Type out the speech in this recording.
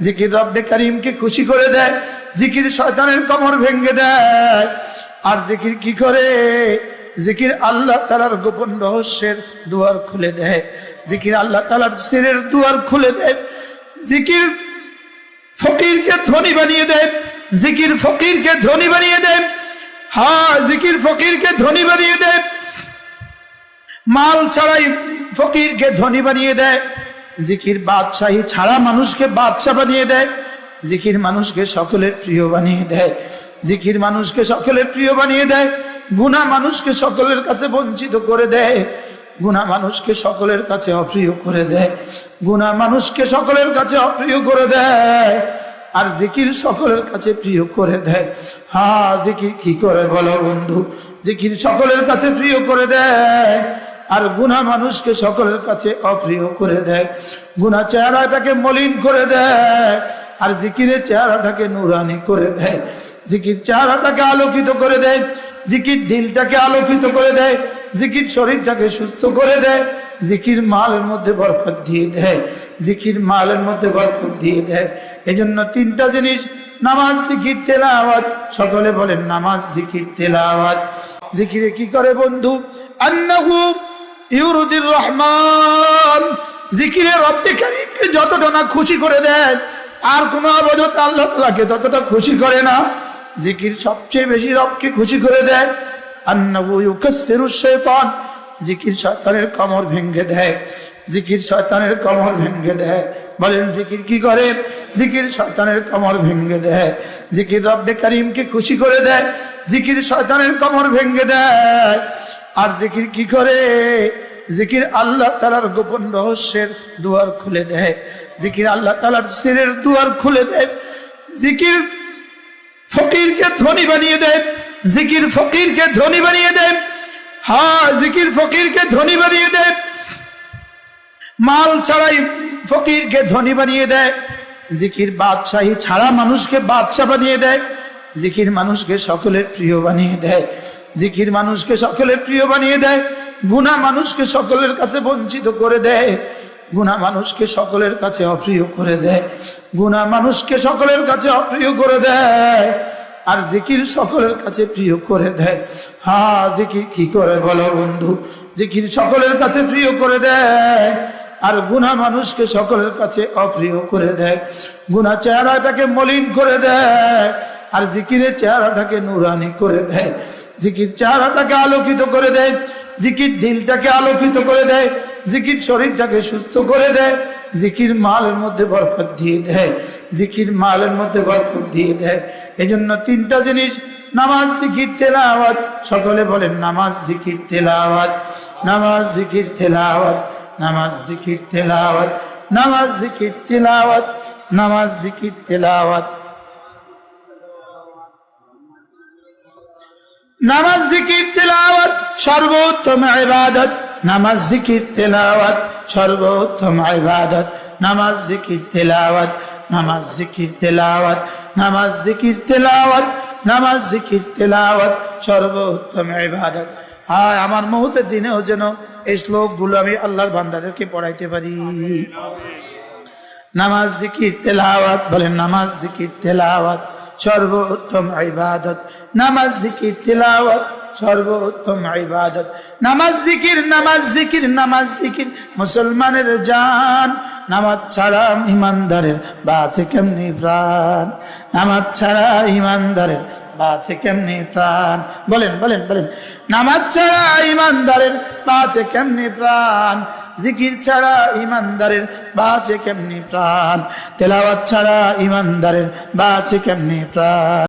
জিকির রব্বে কারীমকে খুশি করে দেয়, জিকির শয়তানের কমর ভেঙে দেয়। আর জিকির কি করে? জিকির আল্লাহ তাআলার গোপন রহস্যের দুয়ার খুলে দেয়, জিকির আল্লাহ তাআলার সিরের দুয়ার খুলে দেয়। জিকির ফকিরকে ধনী বানিয়ে দেয়, জিকির ফকিরকে ধনী বানিয়ে দেয়। হ্যাঁ, জিকির ফকিরকে ধনী বানিয়ে দেয়। মাল ছাড়াই ফকিরকে ধনী বানিয়ে দেয়। জিকির বাদশাহী ছাড়া মানুষকে বাদশা বানিয়ে দেয়। জিকির মানুষকে সকলের প্রিয় বানিয়ে দেয়, জিকির মানুষকে সকলের প্রিয় বানিয়ে দেয়। গুনাহ মানুষকে সকলের কাছে বঞ্চিত করে দেয়, গুনাহ মানুষকে সকলের কাছে অপ্রিয় করে দেয়, গুনাহ মানুষকে সকলের কাছে অপ্রিয় করে দেয়। আর জিকির সকলের কাছে প্রিয় করে দেয়। হ্যাঁ, জিকির কি করে বলো বন্ধু? জিকির সকলের কাছে প্রিয় করে দেয়, আর গুনাহ মানুষকে সকলের কাছে অপ্রিয় করে দেয়। গুনাহ চেহারাটাকে মলিন করে দেয়, আর জিকিরের চেহারাটাকে নুরানি করে দেয়। জিকির চেহারাটাকে আলোকিত করে দেয়, জিকির দিলটাকে আলোকিত করে দেয়, জিকির শরীরটাকে সুস্থ করে দেয়, জিকির মালের মধ্যে বরকত দিয়ে দেয়, জিকির মালের মধ্যে বরকত দিয়ে দেয়। এজন্য তিনটা জিনিস, নামাজ, জিকির, তেলাওয়াত। সকলে বলেন নামাজ, জিকির, তেলাওয়াত। জিকিরে কি করে বন্ধু? আন্নাহু ইউরদির রহমান। জিকিরে রব্বে কারীমকে যতটা না খুশি করে দেয়, আর কোন ইবাদত আল্লাহ তাআলাকে ততটা খুশি করে না। জিকির সবচেয়ে বেশি রবকে খুশি করে দেয়। আন্নাহু ইউকাসসিরুশ শাইতান। জিকির শয়তানের কমর ভেঙে দেয়, জিকির শয়তানের কমর ভেঙে দেয়। বলেন জিকির কি করে? জিকির শয়তানের কমর ভেঙে দেয়। জিকির রব্বে কারীমকে খুশি করে দেয়, জিকির শয়তানের কমর ভেঙে দেয়। আর জিকির কি করে? জিকির আল্লাহ তাআলার গোপন রহস্যের দুয়ার খুলে দেয়, জিকির আল্লাহ তাআলার সিরের দুয়ার খুলে দেয়। জিকির ফকিরকে ধনী বানিয়ে দেয়, জিকির ফকিরকে ধনী বানিয়ে দেয়। হ্যাঁ, জিকির ফকিরকে ধনী বানিয়ে দেয়। মাল ছাড়াই ফকিরকে ধনী বানিয়ে দেয়। জিকির বাদশাহী ছাড়া মানুষকে বাদশা বানিয়ে দেয়। জিকির মানুষকে সকলের প্রিয় বানিয়ে দেয়, জিকির মানুষকে সকলের প্রিয় বানিয়ে দেয়। গুনাহ মানুষকে সকলের কাছে বঞ্চিত করে দেয়, গুনাহ মানুষকে সকলের কাছে অপ্রিয় করে দেয়, গুনাহ মানুষকে সকলের কাছে অপ্রিয় করে দেয়। আর জিকির সকলের কাছে প্রিয় করে দেয়। হ্যাঁ, জিকির কি করে বলো বন্ধু? জিকির সকলের কাছে প্রিয় করে দেয়, আর গুনাহ মানুষকে সকলের কাছে অপ্রিয় করে দেয়। গুনাহ চেহারাটাকে মলিন করে দেয়, আর জিকিরের চেহারাটাকে নুরানি করে দেয়। জিকির চেহারাটাকে আলোকিত করে দেয়, জিকির দিলটাকে আলোকিত করে দেয়, জিকির শরীরটাকে সুস্থ করে দেয়, জিকির মালের মধ্যে বরকত দিয়ে দেয়, জিকির মালের মধ্যে বরকত দিয়ে দেয়। এজন্য তিনটা জিনিস, নামাজ, জিকির, তেলাওয়াত। সকলে বলেন নামাজ, জিকির, তেলাওয়াত। নামাজ, জিকির, তেলাওয়াত। নামাজ, জিকির, তেলাওয়াত। নামাজ, জিকির, তেলাওয়াত। নামাজ, জিকির, তেলাওয়াত। নামাজ, জিকির, তেলাওয়াত সর্বোত্তম ইবাদত। নামাজ, জিকির, তেলাওয়াত সর্বোত্তম ইবাদত। নামাজ, জিকির, তেলাওয়াত। নামাজ, জিকির, তেলাওয়াত। নামাজ, জিকির, তেলাওয়াত। নামাজ, জিকির, তেলাওয়াত সর্বোত্তম ইবাদত। হায়, আমার মওতের দিনেও যেন এই শ্লোকগুলো আমি আল্লাহর বান্দাদেরকে পড়াইতে পারি। নামাজ, জিকির, তেলাওয়াত। বলেন নামাজ, জিকির, তেলাওয়াত সর্বোত্তম ইবাদত। নামাজ, জিকির, তেলাওয়াত সর্বোত্তম ইবাদত। নামাজ, জিকির, নামাজ, জিকির, নামাজ, জিকির মুসলমানের জান। নামাজ ছাড়া ইমানদারের বাঁচে কেমনি প্রাণ? নামাজ ছাড়া ইমানদারের বাঁচে কেমনি প্রাণ? বলেন বলেন বলেন, নামাজ ছাড়া ইমানদারের বাঁচে কেমনি প্রাণ? জিকির ছাড়া ইমানদারের বাঁচে কেমনি প্রাণ? তেলাওয়াত ছাড়া ইমানদারের বাঁচে কেমনি প্রাণ?